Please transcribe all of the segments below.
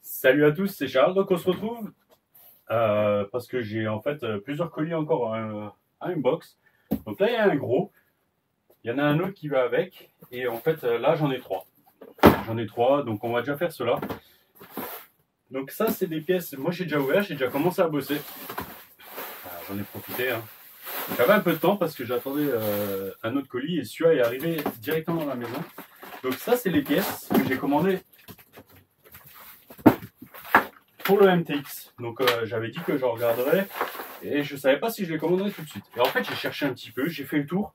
Salut à tous, c'est Charles. Donc on se retrouve parce que j'ai en fait plusieurs colis encore à une box. Donc là il y a un gros, il y en a un autre qui va avec, et en fait là j'en ai trois. J'en ai trois, donc on va déjà faire cela. Donc ça c'est des pièces, moi j'ai déjà ouvert, j'ai déjà commencé à bosser. J'en ai profité. Hein. J'avais un peu de temps parce que j'attendais un autre colis et celui-là est arrivé directement dans la maison. Donc ça c'est les pièces que j'ai commandées pour le MTX. Donc j'avais dit que j'en regarderais et je savais pas si je les commanderais tout de suite. Et en fait j'ai cherché un petit peu, j'ai fait le tour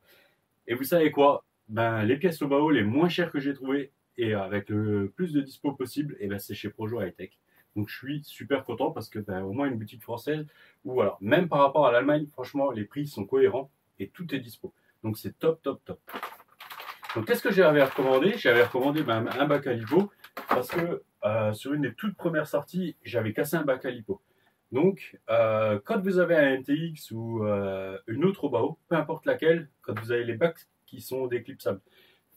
et vous savez quoi, ben les pièces au bao les moins chères que j'ai trouvées et avec le plus de dispo possible, et ben c'est chez Projo High Tech. Donc je suis super content parce que ben, au moins une boutique française où voilà, même par rapport à l'Allemagne, franchement les prix sont cohérents et tout est dispo. Donc c'est top top top. Donc qu'est-ce que j'avais recommandé? J'avais recommandé ben, un bac à lipo parce que sur une des toutes premières sorties, j'avais cassé un bac à lipo. Donc, quand vous avez un MTX ou une autre bao, peu importe laquelle, quand vous avez les bacs qui sont déclipsables,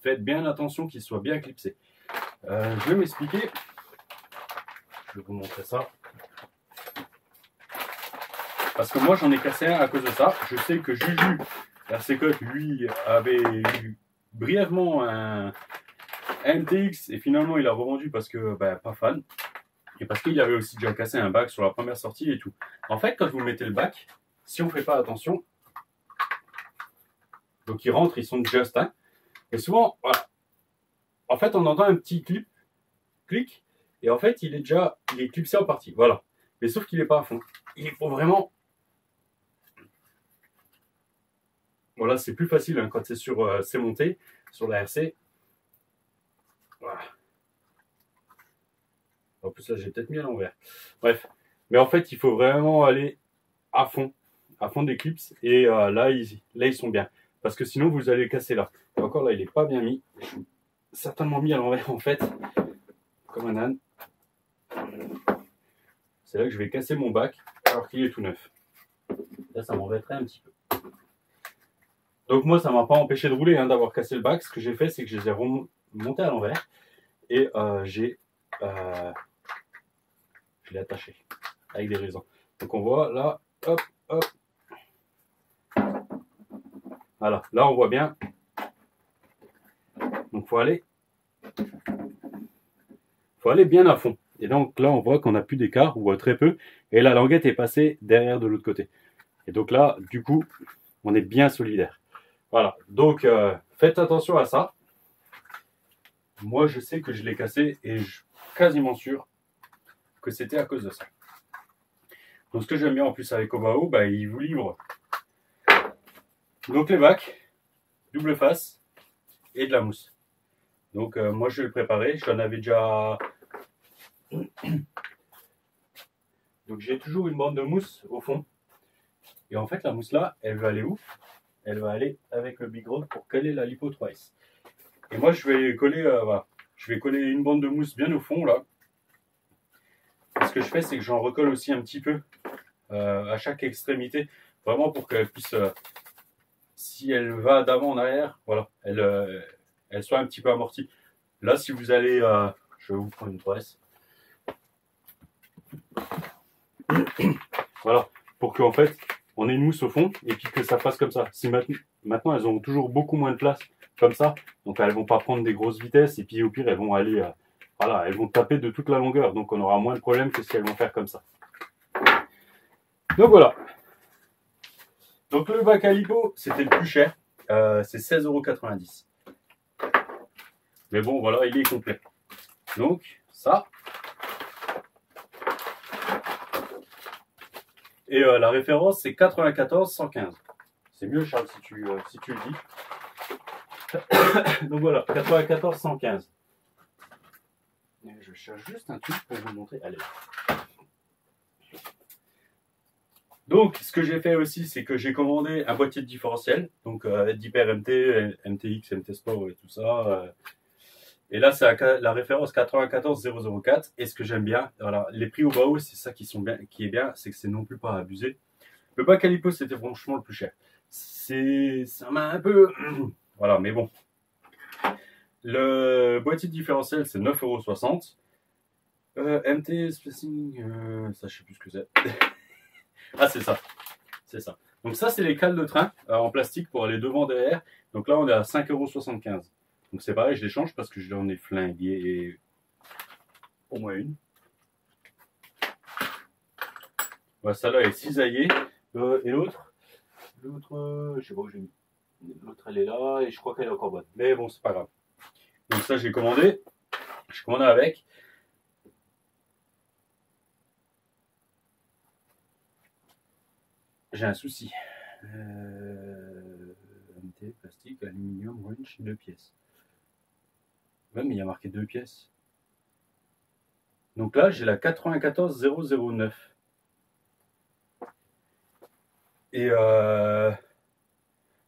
faites bien attention qu'ils soient bien clipsés. Je vais m'expliquer. Je vais vous montrer ça. Parce que moi, j'en ai cassé un à cause de ça. Je sais que Juju, RC-Cote, lui, avait eu brièvement un MTX et finalement il a revendu parce que bah, pas fan et parce qu'il avait aussi déjà cassé un bac sur la première sortie et tout. En fait, quand vous mettez le bac, si on ne fait pas attention, donc ils rentrent, ils sont just hein, et souvent voilà. En fait on entend un petit clic et en fait il est clipsé en partie, voilà, mais sauf qu'il n'est pas à fond. Il faut vraiment, voilà, c'est plus facile hein, quand c'est sur c'est monté sur la RC. Voilà. En plus, là, j'ai peut-être mis à l'envers. Bref. Mais en fait, il faut vraiment aller à fond des clips. Et là, ils sont bien. Parce que sinon, vous allez casser là. Et encore là, il n'est pas bien mis. Je suis certainement mis à l'envers, en fait. Comme un âne. C'est là que je vais casser mon bac, alors qu'il est tout neuf. Là, ça m'embêterait un petit peu. Donc moi, ça ne m'a pas empêché de rouler, hein, d'avoir cassé le bac. Ce que j'ai fait, c'est que je les ai remontés à l'envers. Et je l'ai attaché avec des raisons. Donc on voit là, hop, hop. Voilà, là on voit bien. Donc faut aller bien à fond. Et donc là on voit qu'on n'a plus d'écart ou très peu. Et la languette est passée derrière de l'autre côté. Et donc là, du coup, on est bien solidaire. Voilà, donc faites attention à ça. Moi je sais que je l'ai cassé et je suis quasiment sûr que c'était à cause de ça. Donc ce que j'aime bien en plus avec Obao, bah, il vous livre donc les bacs, double face et de la mousse. Donc moi je vais le préparer, j'en avais déjà. Donc j'ai toujours une bande de mousse au fond. Et en fait la mousse là, elle va aller où? Elle va aller avec le Big Rod pour coller la Lipo 3S. Et moi je vais coller, voilà. Je vais coller une bande de mousse bien au fond là. Et ce que je fais, c'est que j'en recolle aussi un petit peu à chaque extrémité, vraiment pour qu'elle puisse, si elle va d'avant en arrière, voilà, elle soit un petit peu amortie. Là, si vous allez, je vais vous prendre une 3S. Voilà, pour qu'en fait, on ait une mousse au fond et puis que ça fasse comme ça. Si maintenant, elles ont toujours beaucoup moins de place comme ça, donc elles vont pas prendre des grosses vitesses et puis au pire, elles vont aller, voilà, elles vont taper de toute la longueur, donc on aura moins de problèmes que si elles vont faire comme ça. Donc voilà. Donc le bac à lipo, c'était le plus cher, c'est 16,90 €. Mais bon, voilà, il est complet. Donc ça. Et la référence, c'est 94-115. C'est mieux, Charles, si tu le dis. Donc voilà, 94-115. Je cherche juste un truc pour vous montrer. Allez. Donc, ce que j'ai fait aussi, c'est que j'ai commandé un boîtier de différentiel, donc d'Hyper MT, MTX, MT Sport et tout ça. Et là, c'est la référence 94004. Et ce que j'aime bien, voilà, les prix au bao, c'est ça qui est bien, c'est que c'est non plus pas abusé. Le bac à lipo, c'était franchement le plus cher. Ça m'a un peu, Voilà, mais bon. Le boîtier différentiel, c'est 9,60 €. MT Spacing, ça, je sais plus ce que c'est. Ah, c'est ça. C'est ça. Donc ça, c'est les cales de train en plastique pour aller devant, derrière. Donc là, on est à 5,75 €. Donc c'est pareil, je les change parce que j'en ai flingué au moins une. Voilà, celle-là est cisaillée. Et l'autre, je sais pas où j'ai mis. L'autre, elle est là et je crois qu'elle est encore bonne. Mais bon, c'est pas grave. Donc ça, j'ai commandé. Je commandais avec. J'ai un souci. MT, plastique, aluminium, winch, 2 pièces. Ouais, mais il y a marqué 2 pièces. Donc là, j'ai la 94009. Et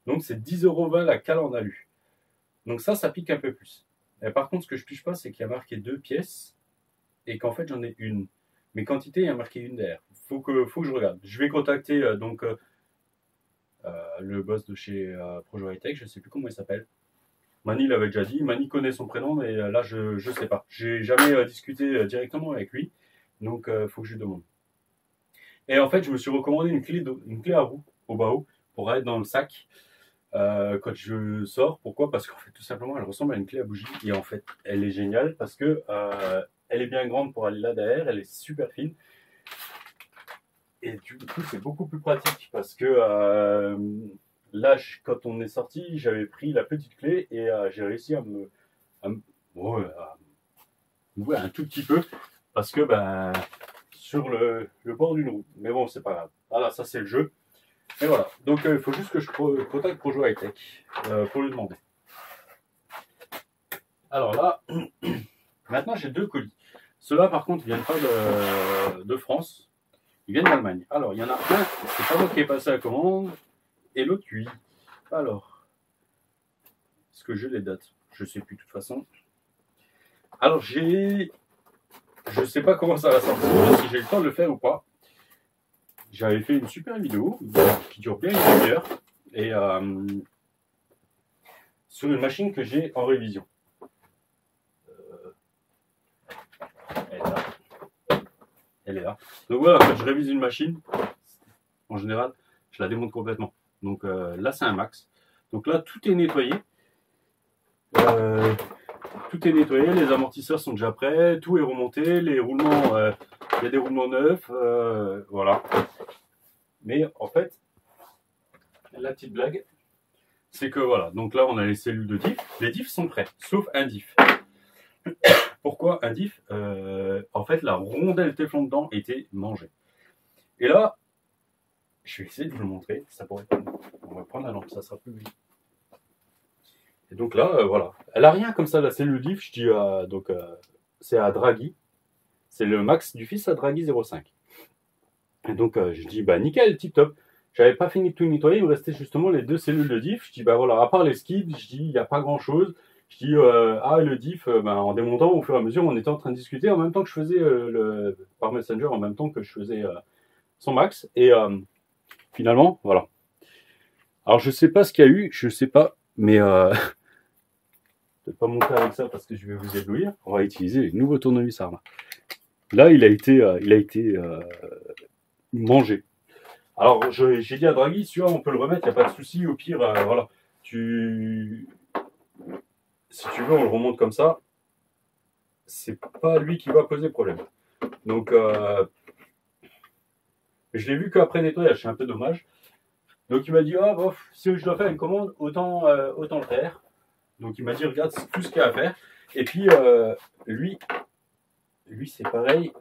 donc c'est 10,20 € la cale en alu. Donc ça pique un peu plus. Et par contre, ce que je piche pas, c'est qu'il y a marqué 2 pièces et qu'en fait j'en ai une. Mais quantité, il y a marqué une derrière. Faut que je regarde. Je vais contacter le boss de chez Projo High Tech, je sais plus comment il s'appelle. Mani l'avait déjà dit. Mani connaît son prénom, mais là je sais pas. J'ai jamais discuté directement avec lui, donc faut que je lui demande. Et en fait, je me suis recommandé une clé à roue au bas-haut pour être dans le sac quand je sors. Pourquoi? Parce qu'en fait, tout simplement, elle ressemble à une clé à bougie. Et en fait, elle est géniale parce que elle est bien grande pour aller là derrière. Elle est super fine. Et du coup, c'est beaucoup plus pratique parce que là, quand on est sorti, j'avais pris la petite clé et j'ai réussi à m'ouvrir un tout petit peu parce que sur le bord d'une route. Mais bon, c'est pas grave. Voilà, ça c'est le jeu. Et voilà. Donc il faut juste que je contacte Projo High Tech pour lui demander. Alors là, maintenant j'ai 2 colis. Ceux-là par contre viennent pas de France. Ils viennent d'Allemagne. Alors il y en a un, c'est pas moi qui ai passé la commande, et l'autre lui. Alors, est-ce que j'ai les dates? Je sais plus de toute façon. Alors je sais pas comment ça va sortir, si j'ai le temps de le faire ou pas. J'avais fait une super vidéo qui dure bien une demi-heure et sur une machine que j'ai en révision. Elle est là. Elle est là. Donc voilà, quand je révise une machine, en général, je la démonte complètement. Donc là, c'est un max. Donc là, tout est nettoyé. Tout est nettoyé, les amortisseurs sont déjà prêts, tout est remonté, les roulements, il y a des roulements neufs, voilà. Mais en fait, la petite blague, c'est que voilà, donc là on a les cellules de diff, les diffs sont prêts, sauf un diff. Pourquoi un diff? En fait, la rondelle téflon dedans était mangée. Et là, je vais essayer de vous le montrer, ça pourrait être... On va prendre la lampe, ça sera plus vite. Et donc là, voilà. Elle a rien comme ça, la cellule diff, je dis, c'est à Draghi. C'est le max du fils à Draghi 05. Et donc, je dis, nickel, tip top. J'avais pas fini de tout nettoyer, il me restait justement les 2 cellules de diff. Je dis, voilà, à part les skids, je dis, il n'y a pas grand chose. Je dis, le diff, en démontant au fur et à mesure, on était en train de discuter en même temps que je faisais par Messenger, en même temps que je faisais son max. Et finalement, voilà. Alors, je sais pas ce qu'il y a eu, je sais pas, mais je ne vais pas monter avec ça parce que je vais vous éblouir. On va utiliser les nouveaux tournevis Arma. Là, il a été mangé. Alors, j'ai dit à Draghi, si on peut le remettre, il n'y a pas de souci. Au pire, voilà. Si tu veux, on le remonte comme ça. C'est pas lui qui va poser problème. Donc, je l'ai vu qu'après nettoyage, c'est un peu dommage. Donc, il m'a dit, si je dois faire une commande, autant le faire. Donc, il m'a dit, regarde tout ce qu'il y a à faire. Et puis, lui, c'est pareil.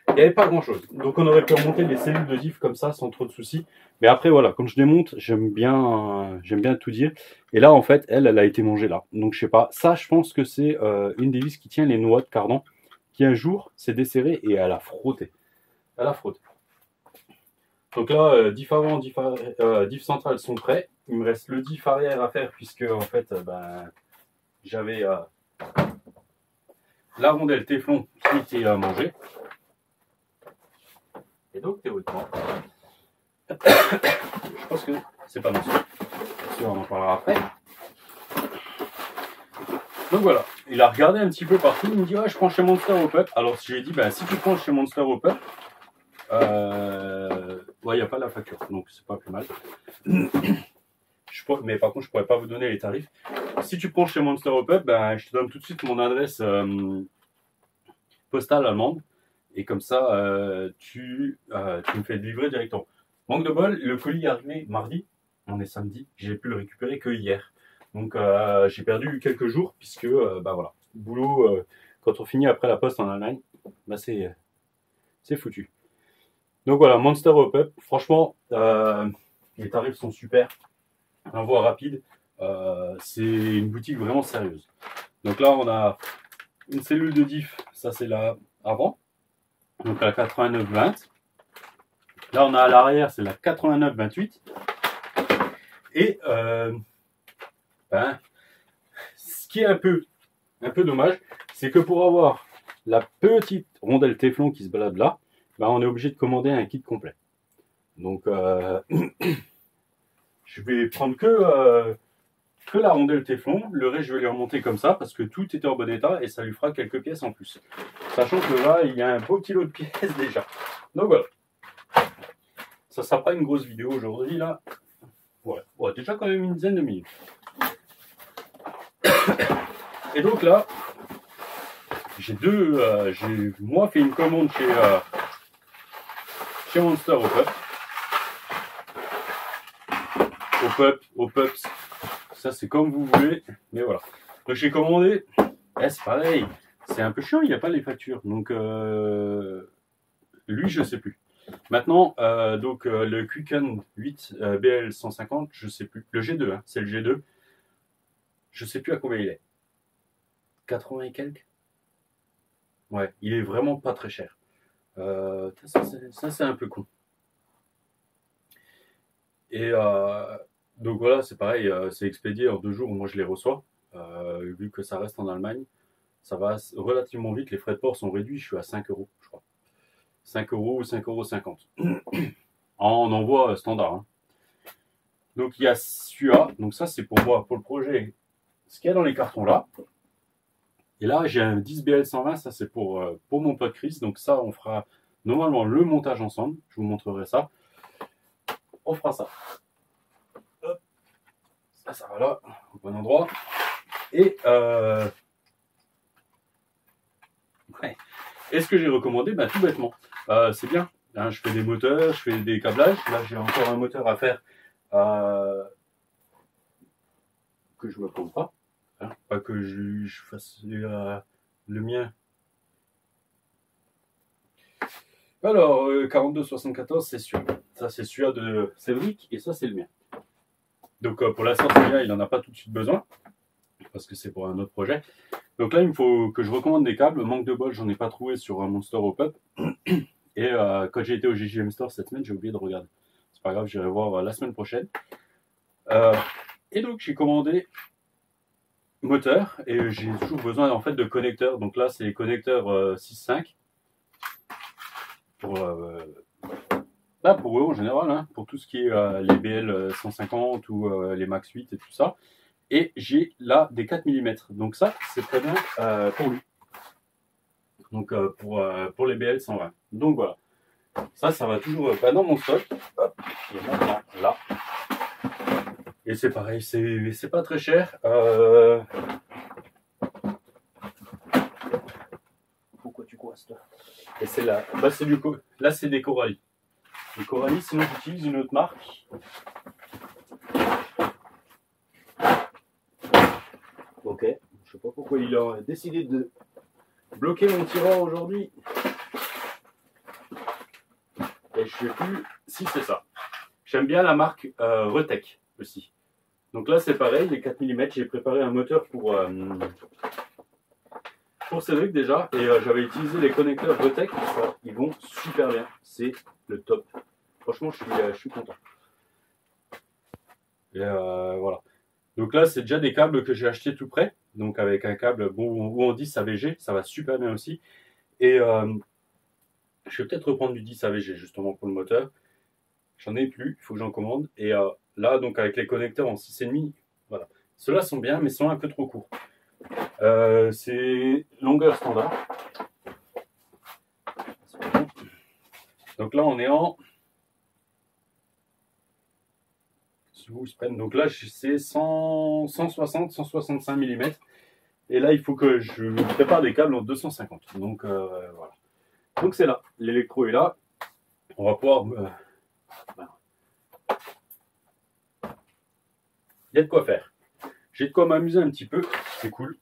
Il n'y avait pas grand chose. Donc on aurait pu remonter les cellules de diff comme ça sans trop de soucis. Mais après voilà, quand je démonte, j'aime bien tout dire. Et là en fait, elle a été mangée là. Donc je sais pas. Ça, je pense que c'est une des vis qui tient les noix de cardan, qui un jour s'est desserrée et elle a frotté. Elle a frotté. Donc là, diff avant, diff central sont prêts. Il me reste le diff arrière à faire puisque en fait, j'avais la rondelle téflon qui était mangée. Et donc, théoriquement, je pense que c'est pas non sûr. On en parlera après. Donc voilà, il a regardé un petit peu partout, il me dit ouais, je prends chez Monster au Pup. Alors je lui ai dit bah si tu prends chez Monster au Pup, ouais, il n'y a pas la facture, donc c'est pas plus mal. Mais par contre, je pourrais pas vous donner les tarifs. Si tu prends chez Monster au Pup, ben, je te donne tout de suite mon adresse postale allemande. Et comme ça, tu me fais livrer directement. Manque de bol, le colis est arrivé mardi. On est samedi. J'ai pu le récupérer que hier. Donc, j'ai perdu quelques jours puisque, bah voilà, boulot, quand on finit après la poste en Allemagne, bah c'est foutu. Donc voilà, Monster au Pup. Franchement, les tarifs sont super. Envoi rapide. C'est une boutique vraiment sérieuse. Donc là, on a une cellule de diff. Ça, c'est la avant. Donc la 89-20. Là, on a à l'arrière, c'est la 89-28. Et ben, ce qui est un peu dommage, c'est que pour avoir la petite rondelle Téflon qui se balade là, ben, on est obligé de commander un kit complet. Donc, je vais prendre que la rondelle Téflon. Le reste, je vais les remonter comme ça parce que tout était en bon état et ça lui fera quelques pièces en plus. Sachant que là, il y a un beau kilo de pièces déjà. Donc voilà. Ça sera pas une grosse vidéo aujourd'hui là. Ouais, déjà quand même une dizaine de minutes. Et donc là, j'ai moi fait une commande chez Monster au Pup. Au Pups. Ça c'est comme vous voulez, mais voilà. Donc j'ai commandé. C'est pareil. C'est un peu chiant, il n'y a pas les factures. Donc lui, je sais plus. Maintenant, le Quicken 8 BL 150, je sais plus. Le G2, hein, c'est le G2. Je sais plus à combien il est. 80 et quelques. Ouais, il est vraiment pas très cher. Ça c'est un peu con. Et donc voilà, c'est pareil, c'est expédié en 2 jours. Moi, je les reçois. Vu que ça reste en Allemagne, ça va relativement vite. Les frais de port sont réduits. Je suis à 5 €, je crois. 5 € ou 5,50 € en envoi standard. Hein. Donc il y a celui-là. Donc ça, c'est pour moi, pour le projet. Ce qu'il y a dans les cartons là. Et là, j'ai un 10 BL 120. Ça, c'est pour mon pote Chris. Donc ça, on fera normalement le montage ensemble. Je vous montrerai ça. On fera ça. Hop. Ça va là, au bon endroit. Et ouais. Et ce que j'ai recommandé, bah, tout bêtement, c'est bien. Hein, je fais des moteurs, je fais des câblages. Là, j'ai encore un moteur à faire que je ne me trompe pas. Hein, pas que je fasse le mien. Alors, 4274, c'est celui-là. Ça, c'est celui-là de Cédric et ça, c'est le mien. Donc, pour l'instant, celui-là, il n'en a pas tout de suite besoin parce que c'est pour un autre projet. Donc là, il me faut que je recommande des câbles. Manque de bol, j'en ai pas trouvé sur un Monster au Pup. Et quand j'ai été au GGM Store cette semaine, j'ai oublié de regarder. C'est pas grave, j'irai voir la semaine prochaine. Et donc, j'ai commandé moteur et j'ai toujours besoin en fait de connecteurs. Donc là, c'est les connecteurs 6.5 pour eux en général, hein, pour tout ce qui est les BL 150 ou les Max 8 et tout ça. Et j'ai là des 4 mm. Donc ça, c'est très bien pour lui. Donc pour les BL 120. Donc voilà. Ça va toujours dans mon stock. Hop, et maintenant là. Et c'est pareil, c'est pas très cher. Pourquoi tu coinces toi? Et c'est là. Bah c'est là c'est des Coralie. Les Coralie, sinon j'utilise une autre marque. Ok. Je sais pas pourquoi il a décidé de bloquer mon tiroir aujourd'hui. Et je sais plus si c'est ça. J'aime bien la marque Retech aussi. Donc là c'est pareil, les 4 mm, j'ai préparé un moteur pour Cédric déjà. Et j'avais utilisé les connecteurs Retech. Ils vont super bien. C'est le top. Franchement, je suis content. Et voilà. Donc là, c'est déjà des câbles que j'ai achetés tout près. Donc avec un câble ou en 10 AVG, ça va super bien aussi. Et je vais peut-être reprendre du 10 AVG justement pour le moteur. J'en ai plus, il faut que j'en commande. Et là, donc avec les connecteurs en 6,5, voilà. Ceux-là sont bien, mais sont un peu trop courts. C'est longueur standard. Donc là, on est en... Où ils se prennent. Donc là, c'est 160-165 mm. Et là, il faut que je prépare des câbles en 250. Donc voilà. Donc c'est là. L'électro est là. On va pouvoir... il y a de quoi faire. J'ai de quoi m'amuser un petit peu. C'est cool.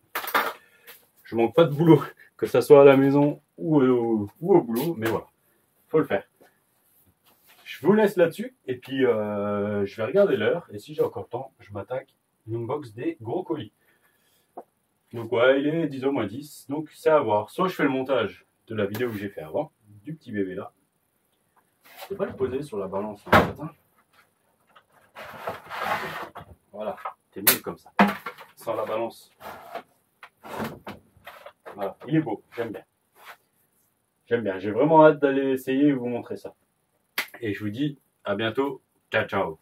Je manque pas de boulot, que ça soit à la maison ou au boulot. Mais voilà. Faut le faire. Je vous laisse là-dessus. Et puis, je vais regarder l'heure. Et si j'ai encore le temps, je m'attaque l'inbox des gros colis. Donc ouais, il est 10h moins 10, donc c'est à voir. Soit je fais le montage de la vidéo que j'ai fait avant, du petit bébé là. Je ne vais pas le poser sur la balance en fait. Hein. Voilà, c'est mieux comme ça. Sans la balance. Voilà, il est beau, j'aime bien. J'aime bien, j'ai vraiment hâte d'aller essayer et vous montrer ça. Et je vous dis à bientôt. Ciao, ciao.